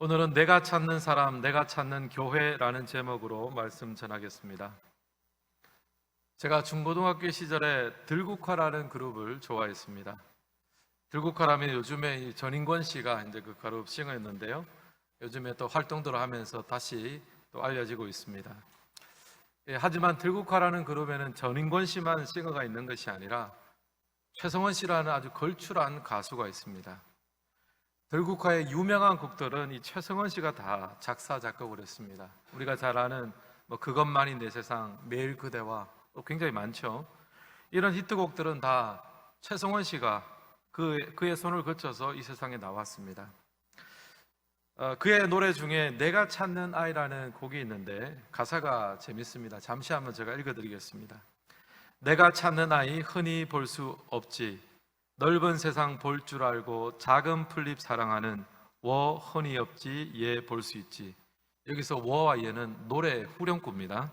오늘은 내가 찾는 사람, 내가 찾는 교회라는 제목으로 말씀 전하겠습니다. 제가 중고등학교 시절에 들국화라는 그룹을 좋아했습니다. 들국화라면 요즘에 전인권 씨가 이제 그 그룹 싱어였는데요. 요즘에 또 활동들을 하면서 다시 또 알려지고 있습니다. 하지만 들국화라는 그룹에는 전인권 씨만 싱어가 있는 것이 아니라 최성원 씨라는 아주 걸출한 가수가 있습니다. 들국화의 유명한 곡들은 이 최성원 씨가 다 작사, 작곡을 했습니다. 우리가 잘 아는 그것만이 내 세상, 매일 그대와 굉장히 많죠. 이런 히트곡들은 다 최성원 씨가 그의 손을 거쳐서 이 세상에 나왔습니다. 그의 노래 중에 내가 찾는 아이라는 곡이 있는데 가사가 재밌습니다. 잠시 한번 제가 읽어드리겠습니다. 내가 찾는 아이 흔히 볼 수 없지, 넓은 세상 볼 줄 알고 작은 풀잎 사랑하는 워 흔히 없지 얘 볼 수 있지. 여기서 워와 얘는 노래 후렴구입니다.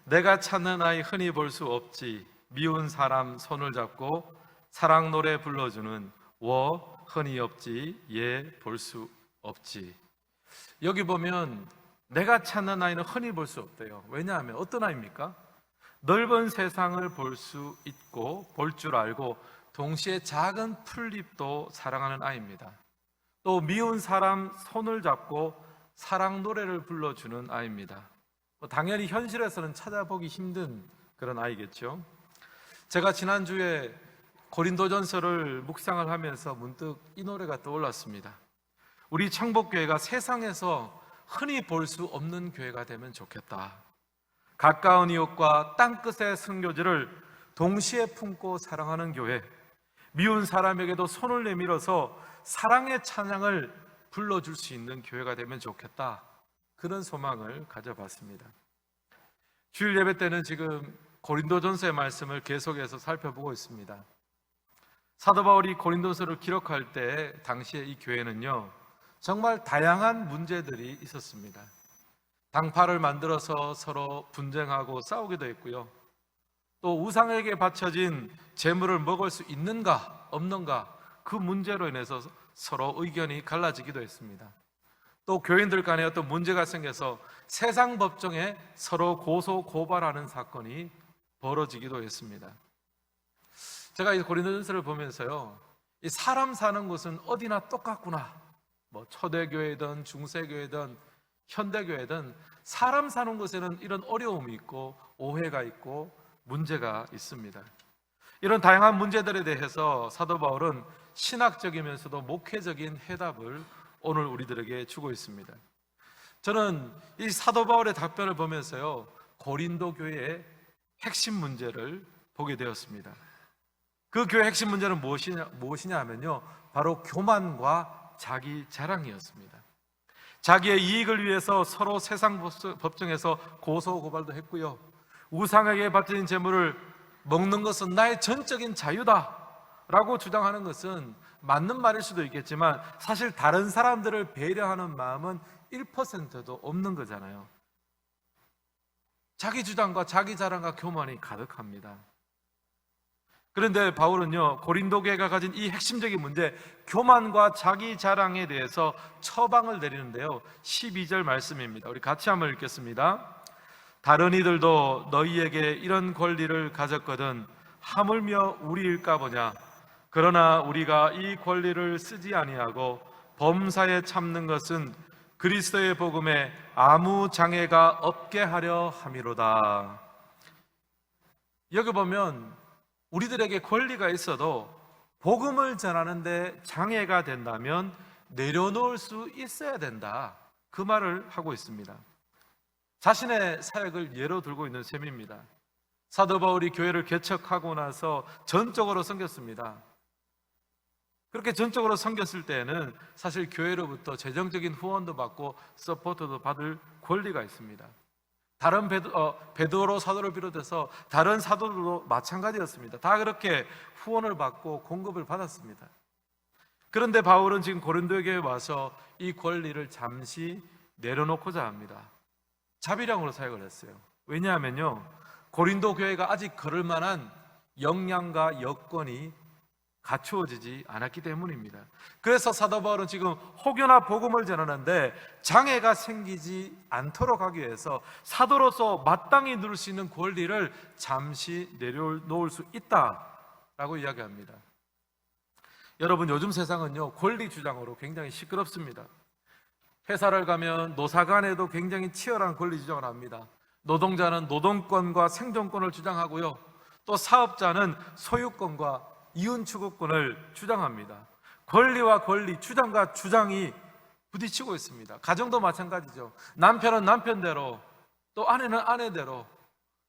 내가 찾는 아이 흔히 볼 수 없지, 미운 사람 손을 잡고 사랑 노래 불러주는 워 흔히 없지 얘 볼 수 없지. 여기 보면 내가 찾는 아이는 흔히 볼 수 없대요. 왜냐하면 어떤 아이입니까? 넓은 세상을 볼 수 있고 볼 줄 알고 동시에 작은 풀잎도 사랑하는 아이입니다. 또 미운 사람 손을 잡고 사랑 노래를 불러주는 아이입니다. 당연히 현실에서는 찾아보기 힘든 그런 아이겠죠. 제가 지난주에 고린도전서를 묵상을 하면서 문득 이 노래가 떠올랐습니다. 우리 청복교회가 세상에서 흔히 볼 수 없는 교회가 되면 좋겠다. 가까운 이웃과 땅끝의 선교지를 동시에 품고 사랑하는 교회, 미운 사람에게도 손을 내밀어서 사랑의 찬양을 불러줄 수 있는 교회가 되면 좋겠다. 그런 소망을 가져봤습니다. 주일 예배 때는 지금 고린도전서의 말씀을 계속해서 살펴보고 있습니다. 사도 바울이 고린도서를 기록할 때 당시에 이 교회는요, 정말 다양한 문제들이 있었습니다. 당파를 만들어서 서로 분쟁하고 싸우기도 했고요. 또 우상에게 바쳐진 재물을 먹을 수 있는가 없는가, 그 문제로 인해서 서로 의견이 갈라지기도 했습니다. 또 교인들 간에 어떤 문제가 생겨서 세상 법정에 서로 고소 고발하는 사건이 벌어지기도 했습니다. 제가 이 고린도전서를 보면서요, 이 사람 사는 곳은 어디나 똑같구나, 초대교회든 중세교회든 현대교회든 사람 사는 곳에는 이런 어려움이 있고 오해가 있고 문제가 있습니다. 이런 다양한 문제들에 대해서 사도 바울은 신학적이면서도 목회적인 해답을 오늘 우리들에게 주고 있습니다. 저는 이 사도 바울의 답변을 보면서요, 고린도 교회의 핵심 문제를 보게 되었습니다. 그 교회의 핵심 문제는 무엇이냐 하면요, 바로 교만과 자기 자랑이었습니다. 자기의 이익을 위해서 서로 세상 법정에서 고소 고발도 했고요, 우상에게 바쳐진 재물을 먹는 것은 나의 전적인 자유다 라고 주장하는 것은 맞는 말일 수도 있겠지만 사실 다른 사람들을 배려하는 마음은 1%도 없는 거잖아요. 자기 주장과 자기 자랑과 교만이 가득합니다. 그런데 바울은요, 고린도 교회가 가진 이 핵심적인 문제, 교만과 자기 자랑에 대해서 처방을 내리는데요, 12절 말씀입니다. 우리 같이 한번 읽겠습니다. 다른 이들도 너희에게 이런 권리를 가졌거든 하물며 우리일까 보냐. 그러나 우리가 이 권리를 쓰지 아니하고 범사에 참는 것은 그리스도의 복음에 아무 장애가 없게 하려 함이로다. 여기 보면 우리들에게 권리가 있어도 복음을 전하는데 장애가 된다면 내려놓을 수 있어야 된다, 그 말을 하고 있습니다. 자신의 사역을 예로 들고 있는 셈입니다. 사도 바울이 교회를 개척하고 나서 전적으로 섬겼습니다. 그렇게 전적으로 섬겼을 때에는 사실 교회로부터 재정적인 후원도 받고 서포트도 받을 권리가 있습니다. 다른 베드로 사도를 비롯해서 다른 사도들도 마찬가지였습니다. 다 그렇게 후원을 받고 공급을 받았습니다. 그런데 바울은 지금 고린도 교회에 와서 이 권리를 잠시 내려놓고자 합니다. 자비량으로 사역을 했어요. 왜냐하면요, 고린도 교회가 아직 그럴 만한 역량과 여건이 갖추어지지 않았기 때문입니다. 그래서 사도 바울은 지금 혹여나 복음을 전하는데 장애가 생기지 않도록 하기 위해서 사도로서 마땅히 누릴 수 있는 권리를 잠시 내려놓을 수 있다라고 이야기합니다. 여러분, 요즘 세상은요, 권리 주장으로 굉장히 시끄럽습니다. 회사를 가면 노사 간에도 굉장히 치열한 권리 주장을 합니다. 노동자는 노동권과 생존권을 주장하고요, 또 사업자는 소유권과 이윤 추구권을 주장합니다. 권리와 권리, 주장과 주장이 부딪히고 있습니다. 가정도 마찬가지죠. 남편은 남편대로, 또 아내는 아내대로,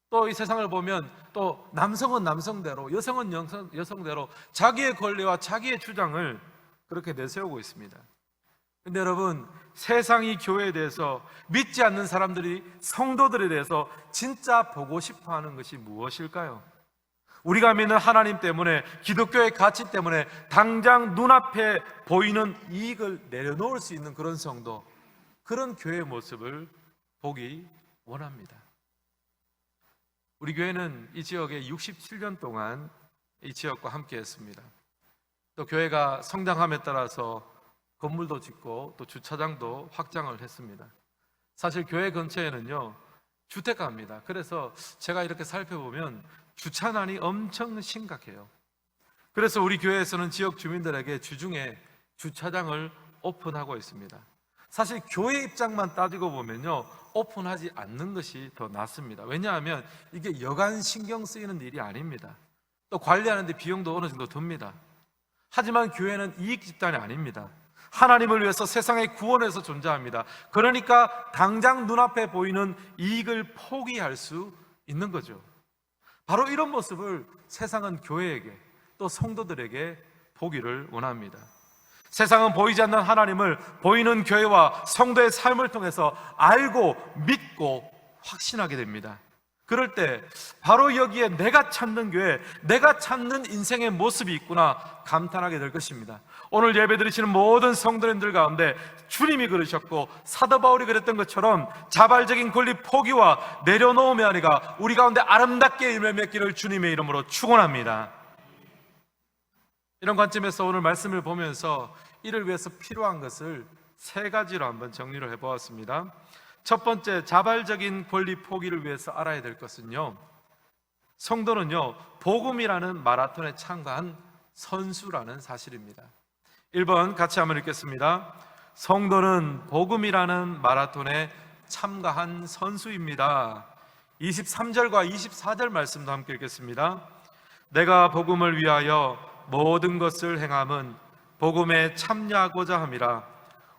또 이 세상을 보면 또 남성은 남성대로, 여성은 여성대로 자기의 권리와 자기의 주장을 그렇게 내세우고 있습니다. 근데 여러분, 세상이 교회에 대해서, 믿지 않는 사람들이 성도들에 대해서 진짜 보고 싶어 하는 것이 무엇일까요? 우리가 믿는 하나님 때문에, 기독교의 가치 때문에 당장 눈앞에 보이는 이익을 내려놓을 수 있는 그런 성도, 그런 교회의 모습을 보기 원합니다. 우리 교회는 이 지역에 67년 동안 이 지역과 함께 했습니다. 또 교회가 성장함에 따라서 건물도 짓고 또 주차장도 확장을 했습니다. 사실 교회 근처에는요, 주택가입니다. 그래서 제가 이렇게 살펴보면 주차난이 엄청 심각해요. 그래서 우리 교회에서는 지역 주민들에게 주중에 주차장을 오픈하고 있습니다. 사실 교회 입장만 따지고 보면요, 오픈하지 않는 것이 더 낫습니다. 왜냐하면 이게 여간 신경 쓰이는 일이 아닙니다. 또 관리하는데 비용도 어느 정도 듭니다. 하지만 교회는 이익 집단이 아닙니다. 하나님을 위해서 세상의 구원에서 존재합니다. 그러니까 당장 눈앞에 보이는 이익을 포기할 수 있는 거죠. 바로 이런 모습을 세상은 교회에게, 또 성도들에게 보기를 원합니다. 세상은 보이지 않는 하나님을 보이는 교회와 성도의 삶을 통해서 알고 믿고 확신하게 됩니다. 그럴 때 바로 여기에 내가 찾는 교회, 내가 찾는 인생의 모습이 있구나 감탄하게 될 것입니다. 오늘 예배 드리시는 모든 성도님들 가운데 주님이 그러셨고 사도 바울이 그랬던 것처럼 자발적인 권리 포기와 내려놓음의 아니가 우리 가운데 아름답게 열매 맺기를 주님의 이름으로 축원합니다. 이런 관점에서 오늘 말씀을 보면서 이를 위해서 필요한 것을 세 가지로 한번 정리를 해보았습니다. 첫 번째, 자발적인 권리 포기를 위해서 알아야 될 것은요, 성도는요, 복음이라는 마라톤에 참가한 선수라는 사실입니다. 1번 같이 한번 읽겠습니다. 성도는 복음이라는 마라톤에 참가한 선수입니다. 23절과 24절 말씀도 함께 읽겠습니다. 내가 복음을 위하여 모든 것을 행함은 복음에 참여하고자 함이라.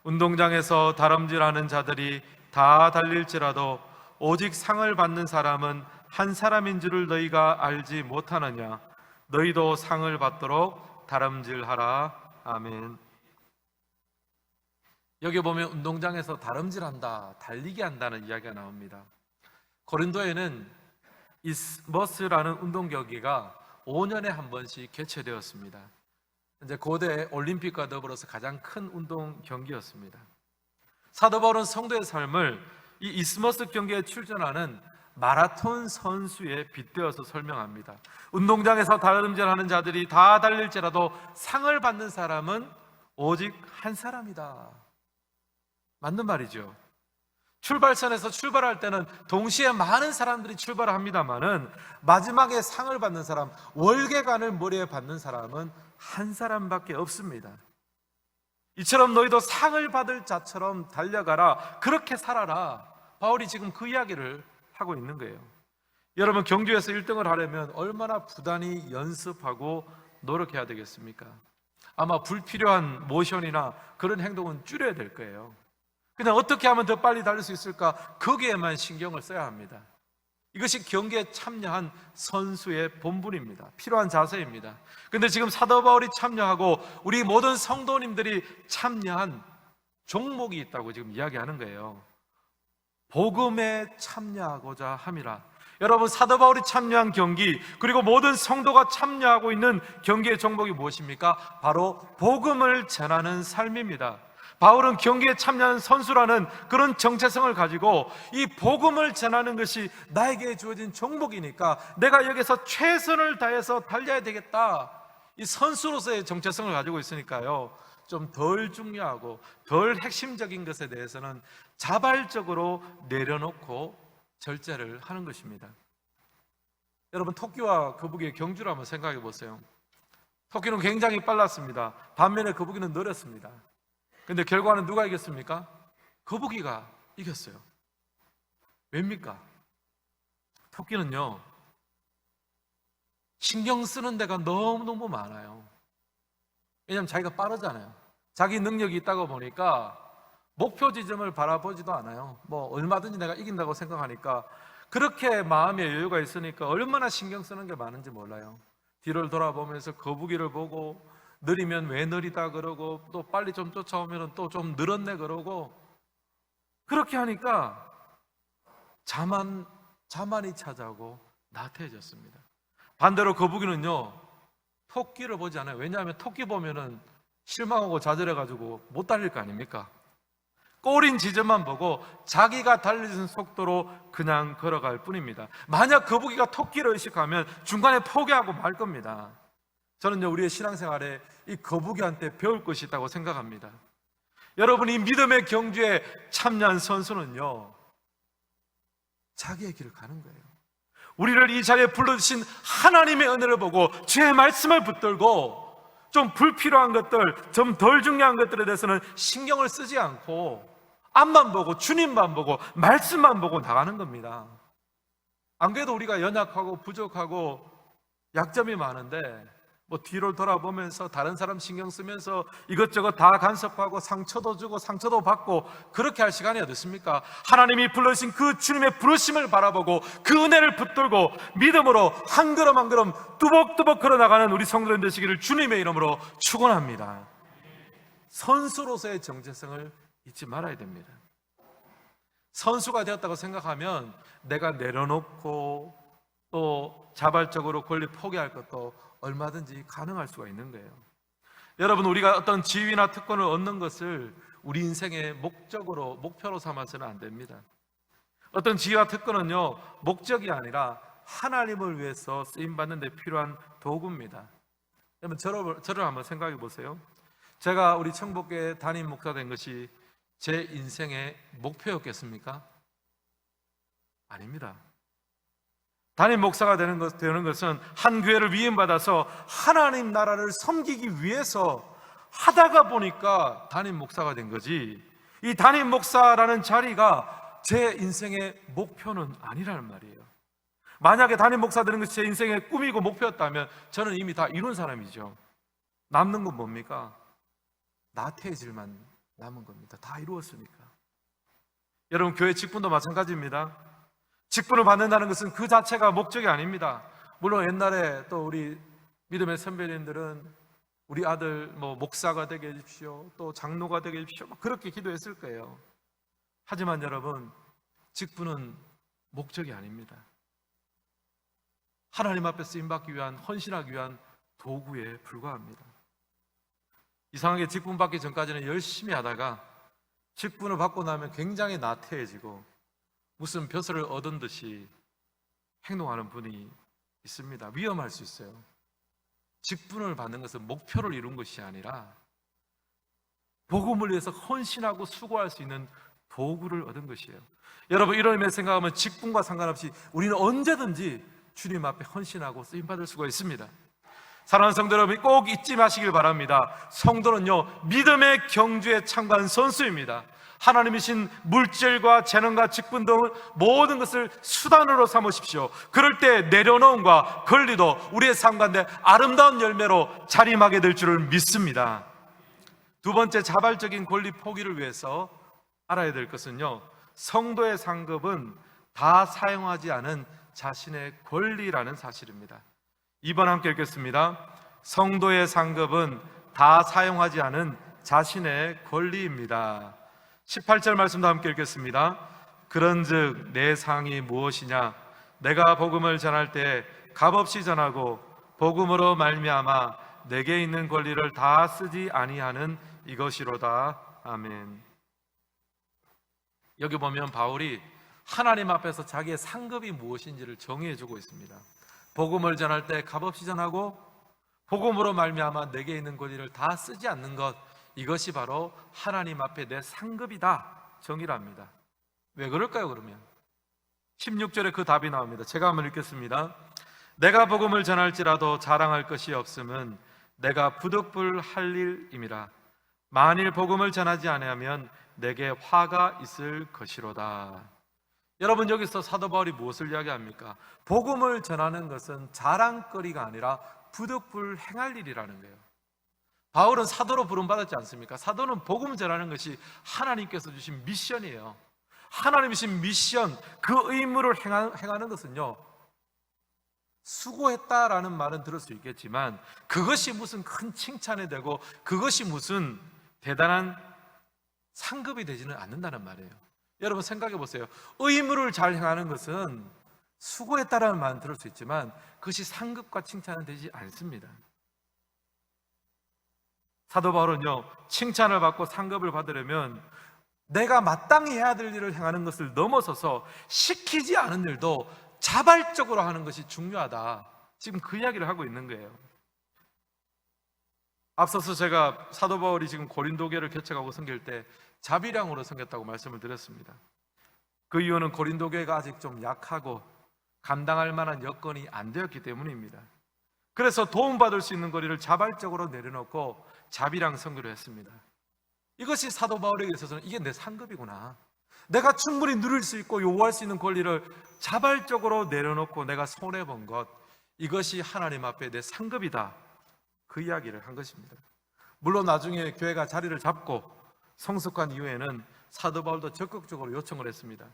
운동장에서 다름질하는 자들이 다 달릴지라도 오직 상을 받는 사람은 한 사람인 줄을 너희가 알지 못하느냐. 너희도 상을 받도록 다름질하라. 아멘. 여기 보면 운동장에서 다름질한다, 달리기 한다는 이야기가 나옵니다. 고린도에는 이스머스라는 운동 경기가 5년에 한 번씩 개최되었습니다. 이제 고대 올림픽과 더불어서 가장 큰 운동 경기였습니다. 사도 바울은 성도의 삶을 이 이스머스 경기에 출전하는 마라톤 선수에 빗대어서 설명합니다. 운동장에서 다름질하는 자들이 다 달릴지라도 상을 받는 사람은 오직 한 사람이다. 맞는 말이죠. 출발선에서 출발할 때는 동시에 많은 사람들이 출발을 합니다만은 마지막에 상을 받는 사람, 월계관을 머리에 받는 사람은 한 사람밖에 없습니다. 이처럼 너희도 상을 받을 자처럼 달려가라, 그렇게 살아라. 바울이 지금 그 이야기를 하고 있는 거예요. 여러분, 경주에서 1등을 하려면 얼마나 부단히 연습하고 노력해야 되겠습니까? 아마 불필요한 모션이나 그런 행동은 줄여야 될 거예요. 그냥 어떻게 하면 더 빨리 달릴 수 있을까? 거기에만 신경을 써야 합니다. 이것이 경기에 참여한 선수의 본분입니다. 필요한 자세입니다. 그런데 지금 사도 바울이 참여하고 우리 모든 성도님들이 참여한 종목이 있다고 지금 이야기하는 거예요. 복음에 참여하고자 함이라. 여러분, 사도 바울이 참여한 경기, 그리고 모든 성도가 참여하고 있는 경기의 종목이 무엇입니까? 바로 복음을 전하는 삶입니다. 바울은 경기에 참여한 선수라는 그런 정체성을 가지고 이 복음을 전하는 것이 나에게 주어진 종목이니까 내가 여기서 최선을 다해서 달려야 되겠다, 이 선수로서의 정체성을 가지고 있으니까요, 좀 덜 중요하고 덜 핵심적인 것에 대해서는 자발적으로 내려놓고 절제를 하는 것입니다. 여러분, 토끼와 거북이의 경주를 한번 생각해 보세요. 토끼는 굉장히 빨랐습니다. 반면에 거북이는 느렸습니다. 근데 결과는 누가 이겼습니까? 거북이가 이겼어요. 왜입니까? 토끼는요, 신경 쓰는 데가 너무너무 많아요. 왜냐하면 자기가 빠르잖아요. 자기 능력이 있다고 보니까 목표 지점을 바라보지도 않아요. 뭐 얼마든지 내가 이긴다고 생각하니까, 그렇게 마음의 여유가 있으니까 얼마나 신경 쓰는 게 많은지 몰라요. 뒤를 돌아보면서 거북이를 보고, 느리면 왜 느리다 그러고, 또 빨리 좀 쫓아오면 또 좀 늘었네 그러고, 그렇게 하니까 자만이 찾아오고 나태해졌습니다. 반대로 거북이는요, 토끼를 보지 않아요. 왜냐하면 토끼 보면은 실망하고 좌절해가지고 못 달릴 거 아닙니까? 꼬린 지점만 보고 자기가 달리는 속도로 그냥 걸어갈 뿐입니다. 만약 거북이가 토끼를 의식하면 중간에 포기하고 말 겁니다. 저는요, 우리의 신앙생활에 이 거북이한테 배울 것이 있다고 생각합니다. 여러분, 이 믿음의 경주에 참여한 선수는요, 자기의 길을 가는 거예요. 우리를 이 자리에 불러주신 하나님의 은혜를 보고 주의 말씀을 붙들고, 좀 불필요한 것들, 좀 덜 중요한 것들에 대해서는 신경을 쓰지 않고 앞만 보고 주님만 보고 말씀만 보고 나가는 겁니다. 안 그래도 우리가 연약하고 부족하고 약점이 많은데, 뭐 뒤를 돌아보면서 다른 사람 신경 쓰면서 이것저것 다 간섭하고 상처도 주고 상처도 받고 그렇게 할 시간이 어디 있습니까? 하나님이 불러주신 그 주님의 부르심을 바라보고 그 은혜를 붙들고 믿음으로 한 걸음 한 걸음 뚜벅뚜벅 걸어나가는 우리 성도님 되시기를 주님의 이름으로 축원합니다. 선수로서의 정체성을 잊지 말아야 됩니다. 선수가 되었다고 생각하면 내가 내려놓고 또 자발적으로 권리 포기할 것도 얼마든지 가능할 수가 있는 거예요. 여러분, 우리가 어떤 지위나 특권을 얻는 것을 우리 인생의 목표로 삼아서는 안 됩니다. 어떤 지위와 특권은요, 목적이 아니라 하나님을 위해서 쓰임받는 데 필요한 도구입니다. 여러분, 저를 한번 생각해 보세요. 제가 우리 청복교회 담임 목사 된 것이 제 인생의 목표였겠습니까? 아닙니다. 담임 목사가 되는 것은 한 교회를 위임받아서 하나님 나라를 섬기기 위해서 하다가 보니까 담임 목사가 된 거지, 이 담임 목사라는 자리가 제 인생의 목표는 아니라는 말이에요. 만약에 담임 목사 되는 것이 제 인생의 꿈이고 목표였다면 저는 이미 다 이룬 사람이죠. 남는 건 뭡니까? 나태해질만 남은 겁니다. 다 이루었으니까. 여러분, 교회 직분도 마찬가지입니다. 직분을 받는다는 것은 그 자체가 목적이 아닙니다. 물론 옛날에 또 우리 믿음의 선배님들은 우리 아들 목사가 되게 해주십시오, 또 장로가 되게 해주십시오, 그렇게 기도했을 거예요. 하지만 여러분, 직분은 목적이 아닙니다. 하나님 앞에 쓰임받기 위한, 헌신하기 위한 도구에 불과합니다. 이상하게 직분 받기 전까지는 열심히 하다가 직분을 받고 나면 굉장히 나태해지고 무슨 벼슬을 얻은 듯이 행동하는 분이 있습니다. 위험할 수 있어요. 직분을 받는 것은 목표를 이룬 것이 아니라 복음을 위해서 헌신하고 수고할 수 있는 도구를 얻은 것이에요. 여러분, 이런 의미에서 생각하면 직분과 상관없이 우리는 언제든지 주님 앞에 헌신하고 쓰임받을 수가 있습니다. 사랑하는 성도 여러분, 꼭 잊지 마시길 바랍니다. 성도는요, 믿음의 경주에 참가한 선수입니다. 하나님이신 물질과 재능과 직분 등을 모든 것을 수단으로 삼으십시오. 그럴 때 내려놓음과 권리도 우리의 삶 가운데 아름다운 열매로 자림하게 될 줄을 믿습니다. 두 번째, 자발적인 권리 포기를 위해서 알아야 될 것은요, 성도의 상급은 다 사용하지 않은 자신의 권리라는 사실입니다. 2번 함께 읽겠습니다. 성도의 상급은 다 사용하지 않은 자신의 권리입니다. 18절 말씀도 함께 읽겠습니다. 그런즉 내 상이 무엇이냐? 내가 복음을 전할 때 값없이 전하고 복음으로 말미암아 내게 있는 권리를 다 쓰지 아니하는 이것이로다. 아멘. 여기 보면 바울이 하나님 앞에서 자기의 상급이 무엇인지를 정의해 주고 있습니다. 복음을 전할 때 값없이 전하고 복음으로 말미암아 내게 있는 권리를 다 쓰지 않는 것, 이것이 바로 하나님 앞에 내 상급이다 정의를 합니다. 왜 그럴까요? 그러면 16절에 그 답이 나옵니다. 제가 한번 읽겠습니다. 내가 복음을 전할지라도 자랑할 것이 없음은 내가 부득불할 일임이라. 만일 복음을 전하지 아니하면 내게 화가 있을 것이로다. 여러분, 여기서 사도 바울이 무엇을 이야기합니까? 복음을 전하는 것은 자랑거리가 아니라 부득불 행할 일이라는 거예요. 바울은 사도로 부름받았지 않습니까? 사도는 복음을 전하는 것이 하나님께서 주신 미션이에요. 하나님이 주신 미션, 그 의무를 행하는 것은요, 수고했다라는 말은 들을 수 있겠지만 그것이 무슨 큰 칭찬이 되고 그것이 무슨 대단한 상급이 되지는 않는다는 말이에요. 여러분 생각해 보세요. 의무를 잘 행하는 것은 수고했다라는 말은 들을 수 있지만 그것이 상급과 칭찬은 되지 않습니다. 사도 바울은요, 칭찬을 받고 상급을 받으려면 내가 마땅히 해야 될 일을 행하는 것을 넘어서서 시키지 않은 일도 자발적으로 하는 것이 중요하다, 지금 그 이야기를 하고 있는 거예요. 앞서서 제가 사도 바울이 지금 고린도교를 개척하고 섬길 때 자비량으로 섬겼다고 말씀을 드렸습니다. 그 이유는 고린도교회가 아직 좀 약하고 감당할 만한 여건이 안 되었기 때문입니다. 그래서 도움받을 수 있는 거리를 자발적으로 내려놓고 자비량 선교를 했습니다. 이것이 사도 바울에게 있어서는 이게 내 상급이구나, 내가 충분히 누릴 수 있고 요구할 수 있는 권리를 자발적으로 내려놓고 내가 손해본 것, 이것이 하나님 앞에 내 상급이다, 그 이야기를 한 것입니다. 물론 나중에 교회가 자리를 잡고 성숙한 이후에는 사도 바울도 적극적으로 요청을 했습니다.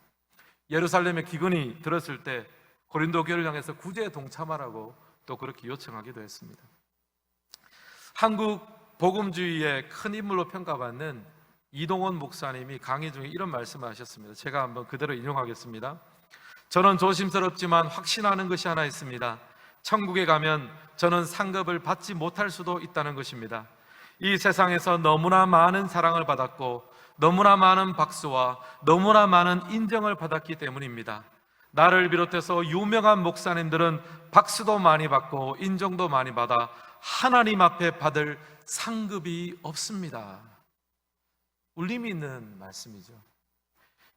예루살렘에 기근이 들었을 때 고린도 교회를 향해서 구제에 동참하라고 또 그렇게 요청하기도 했습니다. 한국 복음주의의 큰 인물로 평가받는 이동원 목사님이 강의 중에 이런 말씀을 하셨습니다. 제가 한번 그대로 인용하겠습니다. 저는 조심스럽지만 확신하는 것이 하나 있습니다. 천국에 가면 저는 상급을 받지 못할 수도 있다는 것입니다. 이 세상에서 너무나 많은 사랑을 받았고 너무나 많은 박수와 너무나 많은 인정을 받았기 때문입니다. 나를 비롯해서 유명한 목사님들은 박수도 많이 받고 인정도 많이 받아 하나님 앞에 받을 상급이 없습니다. 울림이 있는 말씀이죠.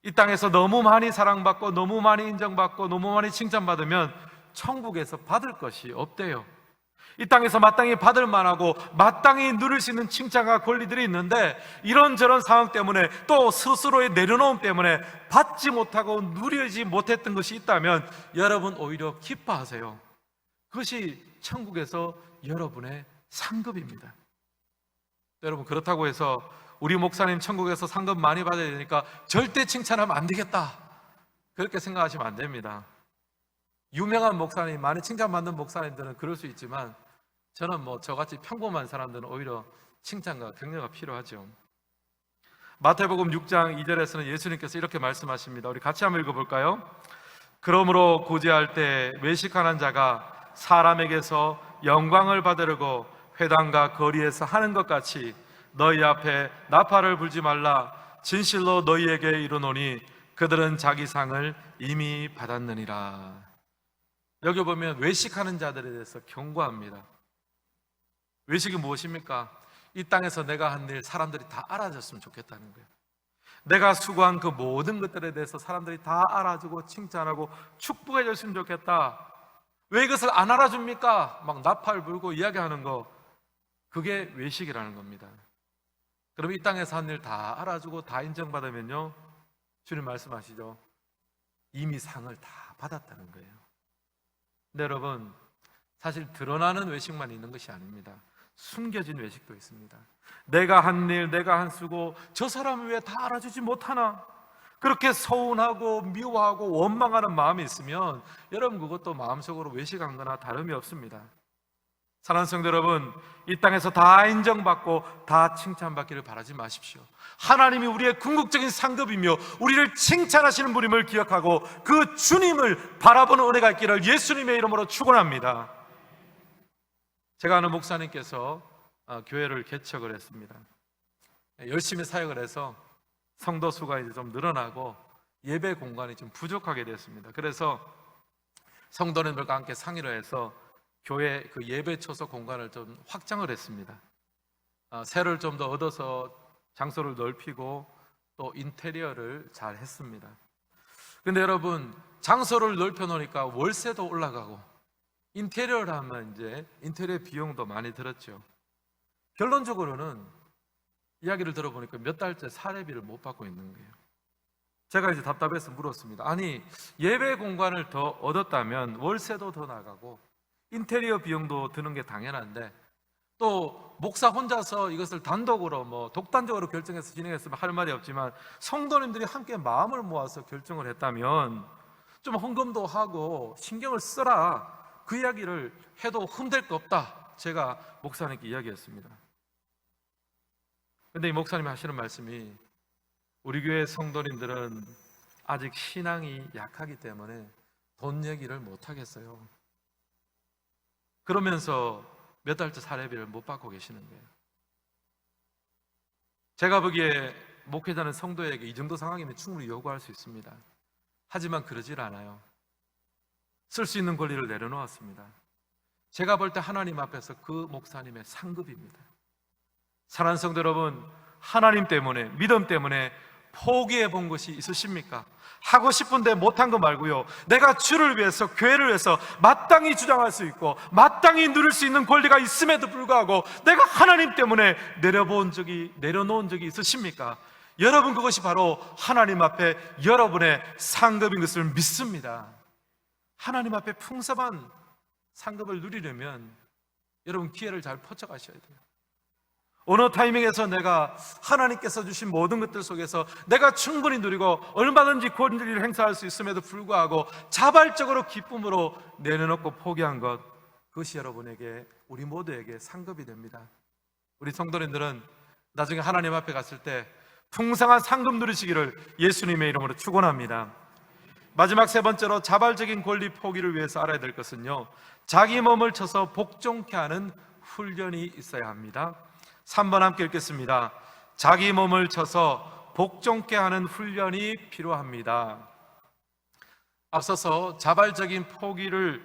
이 땅에서 너무 많이 사랑받고 너무 많이 인정받고 너무 많이 칭찬받으면 천국에서 받을 것이 없대요. 이 땅에서 마땅히 받을 만하고 마땅히 누릴 수 있는 칭찬과 권리들이 있는데 이런저런 상황 때문에 또 스스로의 내려놓음 때문에 받지 못하고 누리지 못했던 것이 있다면 여러분 오히려 기뻐하세요. 그것이 천국에서 여러분의 상급입니다. 여러분, 그렇다고 해서 우리 목사님 천국에서 상급 많이 받아야 되니까 절대 칭찬하면 안 되겠다, 그렇게 생각하시면 안 됩니다. 유명한 목사님, 많이 칭찬받는 목사님들은 그럴 수 있지만 저는 저같이 평범한 사람들은 오히려 칭찬과 격려가 필요하죠. 마태복음 6장 2절에서는 예수님께서 이렇게 말씀하십니다. 우리 같이 한번 읽어볼까요? 그러므로 구제할 때 외식하는 자가 사람에게서 영광을 받으려고 회당과 거리에서 하는 것 같이 너희 앞에 나팔을 불지 말라. 진실로 너희에게 이르노니 그들은 자기 상을 이미 받았느니라. 여기 보면 외식하는 자들에 대해서 경고합니다. 외식이 무엇입니까? 이 땅에서 내가 한 일 사람들이 다 알아줬으면 좋겠다는 거예요. 내가 수고한 그 모든 것들에 대해서 사람들이 다 알아주고 칭찬하고 축복해 줬으면 좋겠다. 왜 이것을 안 알아줍니까? 막 나팔 불고 이야기하는 거, 그게 외식이라는 겁니다. 그럼 이 땅에서 한 일 다 알아주고 다 인정받으면요, 주님 말씀하시죠, 이미 상을 다 받았다는 거예요. 근데 여러분, 사실 드러나는 외식만 있는 것이 아닙니다. 숨겨진 외식도 있습니다. 내가 한 일, 내가 한 수고, 저 사람을 왜 다 알아주지 못하나, 그렇게 서운하고 미워하고 원망하는 마음이 있으면 여러분 그것도 마음속으로 외식한 거나 다름이 없습니다. 사랑하는 성도 여러분, 이 땅에서 다 인정받고 다 칭찬받기를 바라지 마십시오. 하나님이 우리의 궁극적인 상급이며 우리를 칭찬하시는 분임을 기억하고 그 주님을 바라보는 은혜가 있기를 예수님의 이름으로 축원합니다. 제가 아는 목사님께서 교회를 개척을 했습니다. 열심히 사역을 해서 성도 수가 이제 좀 늘어나고 예배 공간이 좀 부족하게 됐습니다. 그래서 성도님들과 함께 상의를 해서 교회 그 예배처소 공간을 좀 확장을 했습니다. 세를 좀 더 얻어서 장소를 넓히고 또 인테리어를 잘 했습니다. 근데 여러분, 장소를 넓혀 놓으니까 월세도 올라가고 인테리어를 하면 이제 인테리어 비용도 많이 들었죠. 결론적으로는 이야기를 들어보니까 몇 달째 사례비를 못 받고 있는 거예요. 제가 이제 답답해서 물었습니다. 아니, 예배 공간을 더 얻었다면 월세도 더 나가고 인테리어 비용도 드는 게 당연한데, 또 목사 혼자서 이것을 단독으로 독단적으로 결정해서 진행했으면 할 말이 없지만 성도님들이 함께 마음을 모아서 결정을 했다면 좀 헌금도 하고 신경을 써라, 그 이야기를 해도 흠될 거 없다, 제가 목사님께 이야기했습니다. 근데 이 목사님이 하시는 말씀이, 우리 교회 성도님들은 아직 신앙이 약하기 때문에 돈 얘기를 못 하겠어요. 그러면서 몇 달째 사례비를 못 받고 계시는 거예요. 제가 보기에 목회자는 성도에게 이 정도 상황이면 충분히 요구할 수 있습니다. 하지만 그러질 않아요. 쓸 수 있는 권리를 내려놓았습니다. 제가 볼 때 하나님 앞에서 그 목사님의 상급입니다. 사랑하는 성도 여러분, 하나님 때문에, 믿음 때문에 포기해 본 것이 있으십니까? 하고 싶은데 못한 거 말고요, 내가 주를 위해서, 교회를 위해서 마땅히 주장할 수 있고 마땅히 누릴 수 있는 권리가 있음에도 불구하고 내가 하나님 때문에 내려놓은 적이 있으십니까? 여러분, 그것이 바로 하나님 앞에 여러분의 상급인 것을 믿습니다. 하나님 앞에 풍성한 상급을 누리려면 여러분, 기회를 잘 포착하셔야 돼요. 어느 타이밍에서 내가 하나님께서 주신 모든 것들 속에서 내가 충분히 누리고 얼마든지 권리를 행사할 수 있음에도 불구하고 자발적으로 기쁨으로 내려놓고 포기한 것, 그것이 여러분에게, 우리 모두에게 상급이 됩니다. 우리 성도님들은 나중에 하나님 앞에 갔을 때 풍성한 상급 누리시기를 예수님의 이름으로 축원합니다. 마지막 세 번째로, 자발적인 권리 포기를 위해서 알아야 될 것은요, 자기 몸을 쳐서 복종케 하는 훈련이 있어야 합니다. 3번 함께 읽겠습니다. 자기 몸을 쳐서 복종케 하는 훈련이 필요합니다. 앞서서 자발적인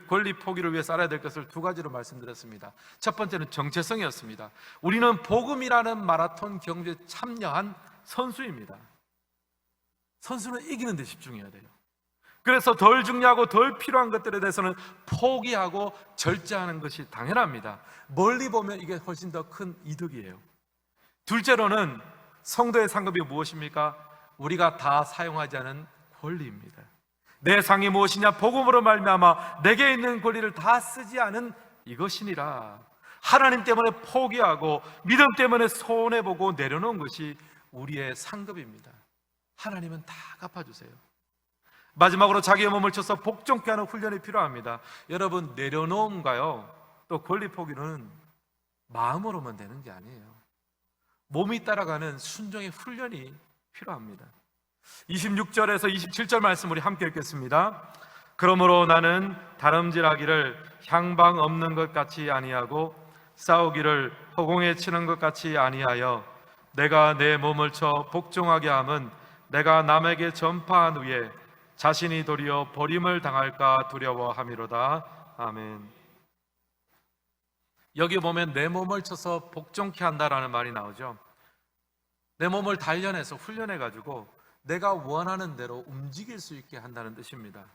권리 포기를 위해서 알아야 될 것을 두 가지로 말씀드렸습니다. 첫 번째는 정체성이었습니다. 우리는 복음이라는 마라톤 경주에 참여한 선수입니다. 선수는 이기는 데 집중해야 돼요. 그래서 덜 중요하고 덜 필요한 것들에 대해서는 포기하고 절제하는 것이 당연합니다. 멀리 보면 이게 훨씬 더 큰 이득이에요. 둘째로는 성도의 상급이 무엇입니까? 우리가 다 사용하지 않은 권리입니다. 내 상이 무엇이냐? 복음으로 말미암아 내게 있는 권리를 다 쓰지 않은 이것이니라. 하나님 때문에 포기하고 믿음 때문에 손해보고 내려놓은 것이 우리의 상급입니다. 하나님은 다 갚아주세요. 마지막으로 자기의 몸을 쳐서 복종케 하는 훈련이 필요합니다. 여러분, 내려놓음과요, 또 권리 포기는 마음으로만 되는 게 아니에요. 몸이 따라가는 순종의 훈련이 필요합니다. 26절에서 27절 말씀 우리 함께 읽겠습니다. 그러므로 나는 다름질하기를 향방 없는 것 같이 아니하고 싸우기를 허공에 치는 것 같이 아니하여 내가 내 몸을 쳐 복종하게 함은 내가 남에게 전파한 후에 자신이 도리어 버림을 당할까 두려워함이로다. 아멘. 여기 보면 내 몸을 쳐서 복종케 한다라는 말이 나오죠. 내 몸을 단련해서 훈련해가지고 내가 원하는 대로 움직일 수 있게 한다는 뜻입니다.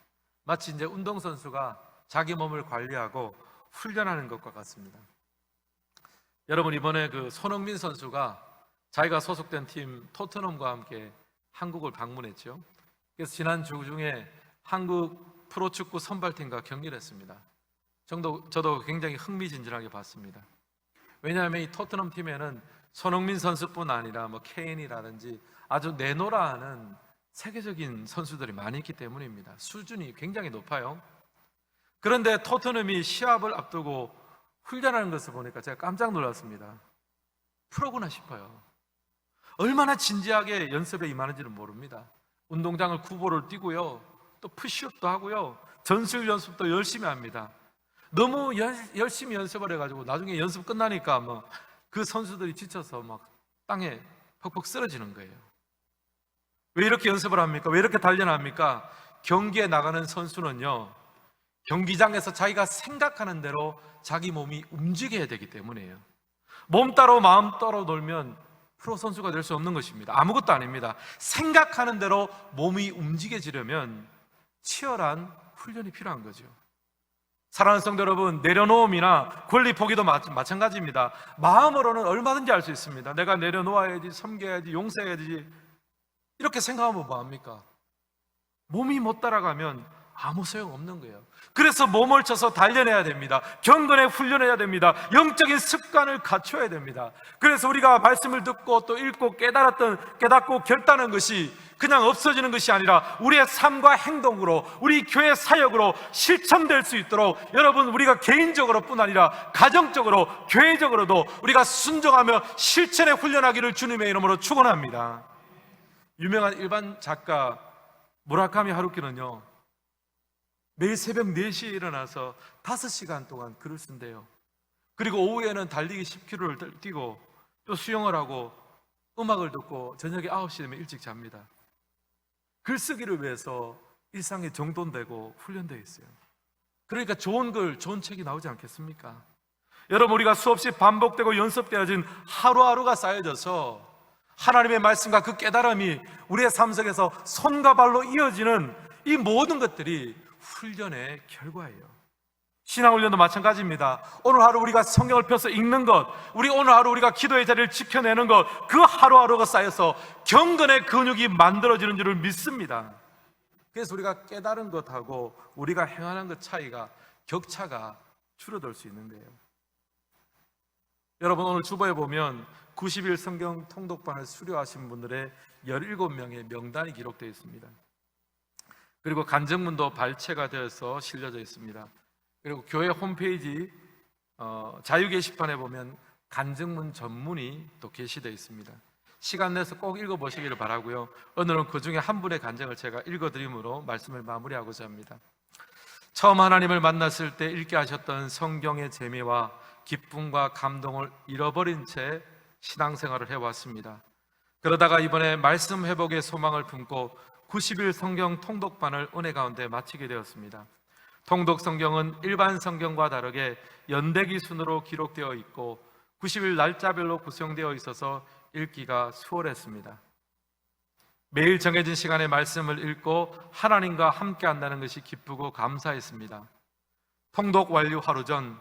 마치 이제 운동선수가 자기 몸을 관리하고 훈련하는 것과 같습니다. 여러분, 이번에 그 손흥민 선수가 자기가 소속된 팀 토트넘과 함께 한국을 방문했죠. 그래서 지난 주 중에 한국 프로축구 선발팀과 경기를 했습니다. 저도 굉장히 흥미진진하게 봤습니다. 왜냐하면 이 토트넘 팀에는 손흥민 선수뿐 아니라 케인이라든지 아주 내노라 하는 세계적인 선수들이 많이 있기 때문입니다. 수준이 굉장히 높아요. 그런데 토트넘이 시합을 앞두고 훈련하는 것을 보니까 제가 깜짝 놀랐습니다. 프로구나 싶어요. 얼마나 진지하게 연습에 임하는지는 모릅니다. 운동장을 구보를 뛰고요, 또 푸시업도 하고요, 전술 연습도 열심히 합니다. 너무 열심히 연습을 해가지고 나중에 연습 끝나니까 그 선수들이 지쳐서 땅에 퍽퍽 쓰러지는 거예요. 왜 이렇게 연습을 합니까? 왜 이렇게 단련합니까? 경기에 나가는 선수는요, 경기장에서 자기가 생각하는 대로 자기 몸이 움직여야 되기 때문이에요. 몸 따로 마음 따로 놀면 프로 선수가 될 수 없는 것입니다. 아무것도 아닙니다. 생각하는 대로 몸이 움직여지려면 치열한 훈련이 필요한 거죠. 사랑하는 성도 여러분, 내려놓음이나 권리 포기도 마찬가지입니다. 마음으로는 얼마든지 할 수 있습니다. 내가 내려놓아야지, 섬겨야지, 용서해야지, 이렇게 생각하면 뭐합니까? 몸이 못 따라가면 아무 소용없는 거예요. 그래서 몸을 쳐서 단련해야 됩니다. 경건에 훈련해야 됩니다. 영적인 습관을 갖춰야 됩니다. 그래서 우리가 말씀을 듣고 또 읽고 깨닫고 결단한 것이 그냥 없어지는 것이 아니라 우리의 삶과 행동으로, 우리 교회 사역으로 실천될 수 있도록 여러분, 우리가 개인적으로 뿐 아니라 가정적으로, 교회적으로도 우리가 순종하며 실천에 훈련하기를 주님의 이름으로 축원합니다. 유명한 일반 작가 무라카미 하루키는요, 매일 새벽 4시에 일어나서 5시간 동안 글을 쓴대요. 그리고 오후에는 달리기 10km를 뛰고 또 수영을 하고 음악을 듣고 저녁에 9시 되면 일찍 잡니다. 글쓰기를 위해서 일상에 정돈되고 훈련되어 있어요. 그러니까 좋은 글, 좋은 책이 나오지 않겠습니까? 여러분, 우리가 수없이 반복되고 연습되어진 하루하루가 쌓여져서 하나님의 말씀과 그 깨달음이 우리의 삶 속에서 손과 발로 이어지는 이 모든 것들이 훈련의 결과예요. 신앙훈련도 마찬가지입니다. 오늘 하루 우리가 성경을 펴서 읽는 것, 오늘 하루 우리가 기도의 자리를 지켜내는 것, 그 하루하루가 쌓여서 경건의 근육이 만들어지는 줄을 믿습니다. 그래서 우리가 깨달은 것하고 우리가 행하는 것 격차가 줄어들 수 있는 거예요. 여러분, 오늘 주보에 보면 90일 성경 통독반을 수료하신 분들의 17명의 명단이 기록되어 있습니다. 그리고 간증문도 발췌가 되어서 실려져 있습니다. 그리고 교회 홈페이지 자유 게시판에 보면 간증문 전문이 또 게시되어 있습니다. 시간 내서 꼭 읽어보시기를 바라고요. 오늘은 그 중에 한 분의 간증을 제가 읽어드림으로 말씀을 마무리하고자 합니다. 처음 하나님을 만났을 때 읽게 하셨던 성경의 재미와 기쁨과 감동을 잃어버린 채 신앙생활을 해왔습니다. 그러다가 이번에 말씀 회복의 소망을 품고 90일 성경 통독반을 은혜 가운데 마치게 되었습니다. 통독 성경은 일반 성경과 다르게 연대기 순으로 기록되어 있고 90일 날짜별로 구성되어 있어서 읽기가 수월했습니다. 매일 정해진 시간에 말씀을 읽고 하나님과 함께 한다는 것이 기쁘고 감사했습니다. 통독 완료 하루 전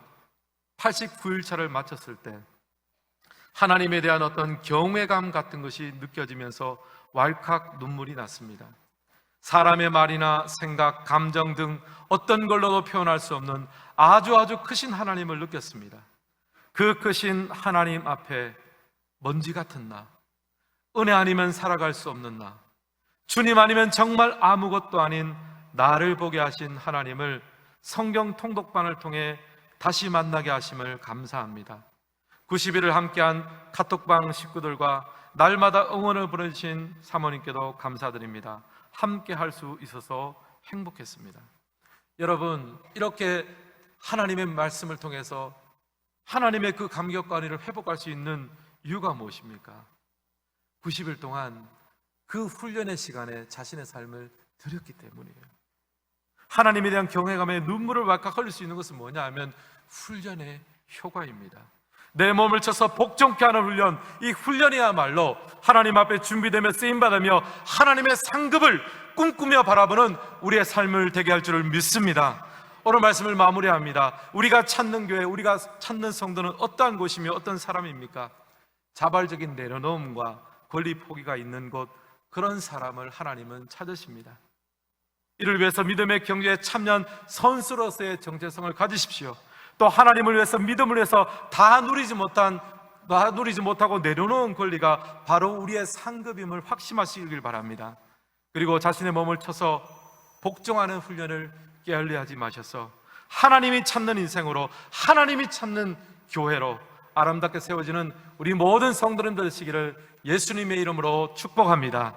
89일차를 마쳤을 때 하나님에 대한 어떤 경외감 같은 것이 느껴지면서 왈칵 눈물이 났습니다. 사람의 말이나 생각, 감정 등 어떤 걸로도 표현할 수 없는 아주 크신 하나님을 느꼈습니다. 그 크신 하나님 앞에 먼지 같은 나, 은혜 아니면 살아갈 수 없는 나, 주님 아니면 정말 아무것도 아닌 나를 보게 하신 하나님을 성경 통독반을 통해 다시 만나게 하심을 감사합니다. 90일을 함께한 카톡방 식구들과 날마다 응원을 보내주신 사모님께도 감사드립니다. 함께 할 수 있어서 행복했습니다. 여러분, 이렇게 하나님의 말씀을 통해서 하나님의 그 감격과 은혜를 회복할 수 있는 이유가 무엇입니까? 90일 동안 그 훈련의 시간에 자신의 삶을 드렸기 때문이에요. 하나님에 대한 경외감에 눈물을 왈칵 흘릴 수 있는 것은 뭐냐 하면 훈련의 효과입니다. 내 몸을 쳐서 복종케 하는 훈련, 이 훈련이야말로 하나님 앞에 준비되며 쓰임받으며 하나님의 상급을 꿈꾸며 바라보는 우리의 삶을 되게 할 줄을 믿습니다. 오늘 말씀을 마무리합니다. 우리가 찾는 교회, 우리가 찾는 성도는 어떠한 곳이며 어떤 사람입니까? 자발적인 내려놓음과 권리 포기가 있는 곳, 그런 사람을 하나님은 찾으십니다. 이를 위해서 믿음의 경주에 참여한 선수로서의 정체성을 가지십시오. 또 하나님을 위해서, 믿음을 위해서 다 누리지 못하고 내려놓은 권리가 바로 우리의 상급임을 확신하시길 바랍니다. 그리고 자신의 몸을 쳐서 복종하는 훈련을 게을리하지 마셔서 하나님이 찾는 인생으로, 하나님이 찾는 교회로 아름답게 세워지는 우리 모든 성도님들 되시기를 예수님의 이름으로 축복합니다.